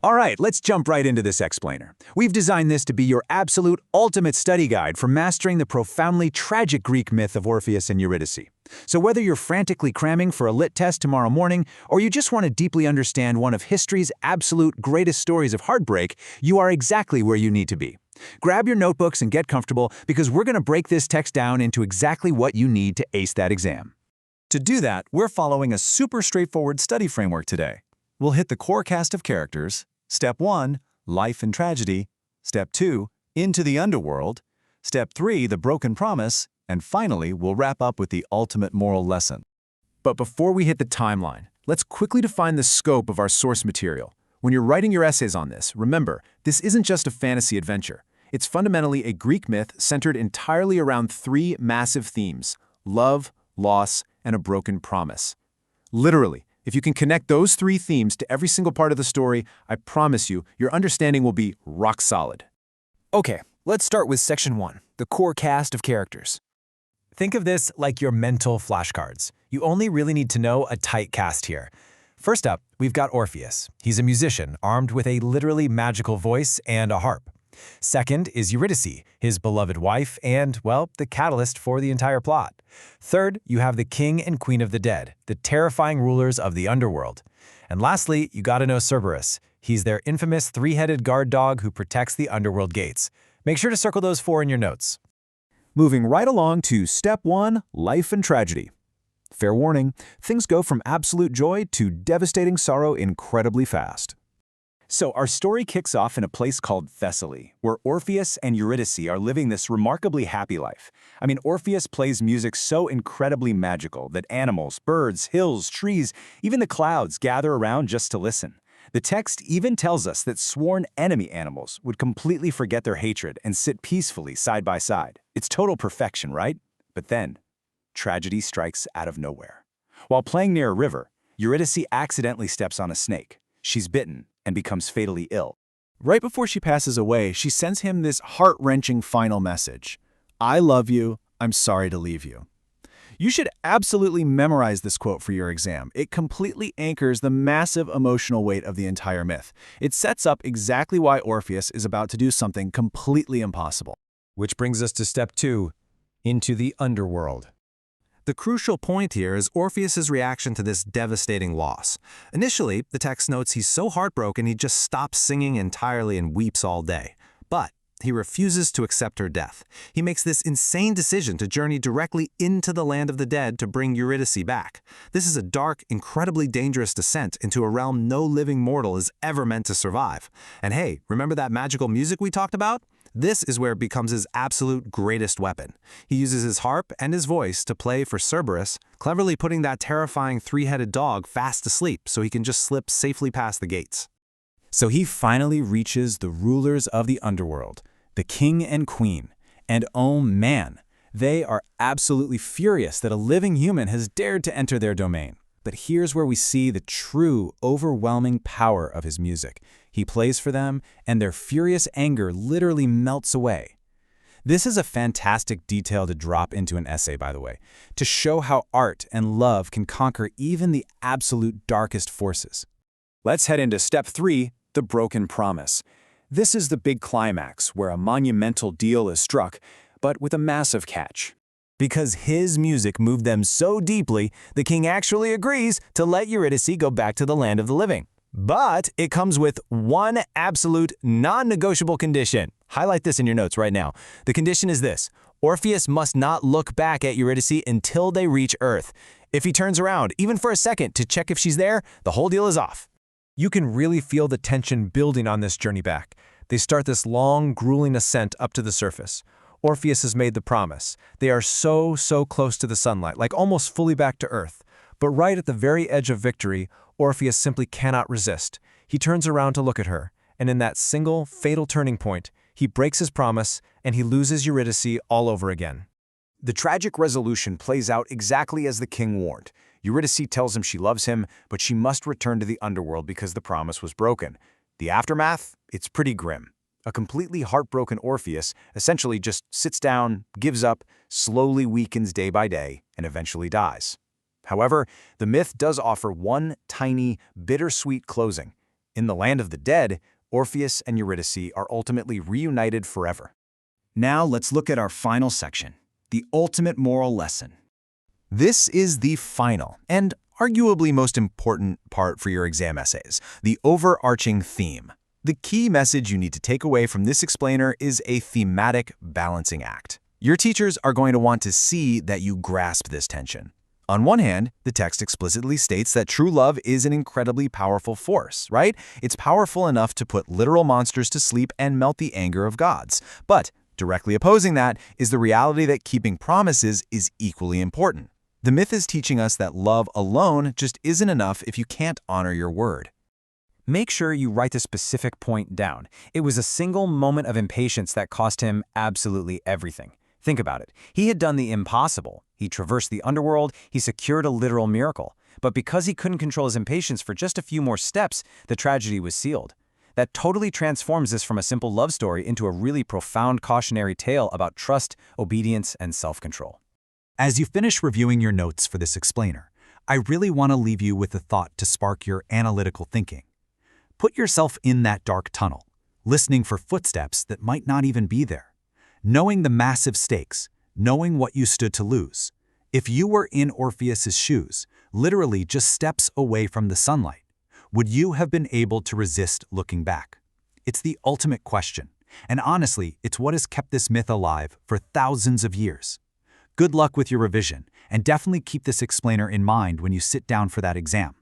All right, let's jump right into this explainer. We've designed this to be your absolute ultimate study guide for mastering the profoundly tragic Greek myth of Orpheus and Eurydice. So whether you're frantically cramming for a lit test tomorrow morning, or you just want to deeply understand one of history's absolute greatest stories of heartbreak, you are exactly where you need to be. Grab your notebooks and get comfortable, because we're going to break this text down into exactly what you need to ace that exam. To do that, we're following a super straightforward study framework today. We'll hit the core cast of characters. Step 1, life and tragedy. Step 2, into the underworld. Step 3, the broken promise. And finally, we'll wrap up with the ultimate moral lesson. But before we hit the timeline, let's quickly define the scope of our source material. When you're writing your essays on this, remember, this isn't just a fantasy adventure. It's fundamentally a Greek myth centered entirely around 3 massive themes: love, loss, and a broken promise. Literally, if you can connect those 3 themes to every single part of the story, I promise you, your understanding will be rock solid. Okay, let's start with Section 1, the core cast of characters. Think of this like your mental flashcards. You only really need to know a tight cast here. First up, we've got Orpheus. He's a musician armed with a literally magical voice and a harp. Second is Eurydice, his beloved wife and, well, the catalyst for the entire plot. Third, you have the king and queen of the dead, the terrifying rulers of the underworld. And lastly, you gotta know Cerberus. He's their infamous 3-headed guard dog who protects the underworld gates. Make sure to circle those 4 in your notes. Moving right along to Step 1, life and tragedy. Fair warning, things go from absolute joy to devastating sorrow incredibly fast. So our story kicks off in a place called Thessaly, where Orpheus and Eurydice are living this remarkably happy life. I mean, Orpheus plays music so incredibly magical that animals, birds, hills, trees, even the clouds gather around just to listen. The text even tells us that sworn enemy animals would completely forget their hatred and sit peacefully side by side. It's total perfection, right? But then, tragedy strikes out of nowhere. While playing near a river, Eurydice accidentally steps on a snake. She's bitten and becomes fatally ill. Right before she passes away, she sends him this heart-wrenching final message: "I love you, I'm sorry to leave you." You should absolutely memorize this quote for your exam. It completely anchors the massive emotional weight of the entire myth. It sets up exactly why Orpheus is about to do something completely impossible. Which brings us to Step 2, into the underworld. The crucial point here is Orpheus's reaction to this devastating loss. Initially, the text notes he's so heartbroken he just stops singing entirely and weeps all day. But he refuses to accept her death. He makes this insane decision to journey directly into the land of the dead to bring Eurydice back. This is a dark, incredibly dangerous descent into a realm no living mortal is ever meant to survive. And hey, remember that magical music we talked about? This is where it becomes his absolute greatest weapon. He uses his harp and his voice to play for Cerberus, cleverly putting that terrifying 3-headed dog fast asleep so he can just slip safely past the gates. So he finally reaches the rulers of the underworld, the king and queen. And oh man, they are absolutely furious that a living human has dared to enter their domain. But here's where we see the true, overwhelming power of his music. He plays for them, and their furious anger literally melts away. This is a fantastic detail to drop into an essay, by the way, to show how art and love can conquer even the absolute darkest forces. Let's head into Step 3, the broken promise. This is the big climax, where a monumental deal is struck, but with a massive catch. Because his music moved them so deeply, the king actually agrees to let Eurydice go back to the land of the living. But it comes with one absolute non-negotiable condition. Highlight this in your notes right now. The condition is this: Orpheus must not look back at Eurydice until they reach Earth. If he turns around, even for a second, to check if she's there, the whole deal is off. You can really feel the tension building on this journey back. They start this long, grueling ascent up to the surface. Orpheus has made the promise. They are so close to the sunlight, like almost fully back to Earth. But right at the very edge of victory, Orpheus simply cannot resist. He turns around to look at her, and in that single, fatal turning point, he breaks his promise and he loses Eurydice all over again. The tragic resolution plays out exactly as the king warned. Eurydice tells him she loves him, but she must return to the underworld because the promise was broken. The aftermath? It's pretty grim. A completely heartbroken Orpheus essentially just sits down, gives up, slowly weakens day by day, and eventually dies. However, the myth does offer one tiny, bittersweet closing. In the land of the dead, Orpheus and Eurydice are ultimately reunited forever. Now let's look at our final section, the ultimate moral lesson. This is the final and arguably most important part for your exam essays, the overarching theme. The key message you need to take away from this explainer is a thematic balancing act. Your teachers are going to want to see that you grasp this tension. On one hand, the text explicitly states that true love is an incredibly powerful force, right? It's powerful enough to put literal monsters to sleep and melt the anger of gods. But directly opposing that is the reality that keeping promises is equally important. The myth is teaching us that love alone just isn't enough if you can't honor your word. Make sure you write the specific point down. It was a single moment of impatience that cost him absolutely everything. Think about it. He had done the impossible. He traversed the underworld, he secured a literal miracle. But because he couldn't control his impatience for just a few more steps, the tragedy was sealed. That totally transforms this from a simple love story into a really profound cautionary tale about trust, obedience, and self-control. As you finish reviewing your notes for this explainer, I really want to leave you with a thought to spark your analytical thinking. Put yourself in that dark tunnel, listening for footsteps that might not even be there. Knowing the massive stakes, knowing what you stood to lose. If you were in Orpheus's shoes, literally just steps away from the sunlight, would you have been able to resist looking back? It's the ultimate question, and honestly, it's what has kept this myth alive for thousands of years. Good luck with your revision, and definitely keep this explainer in mind when you sit down for that exam.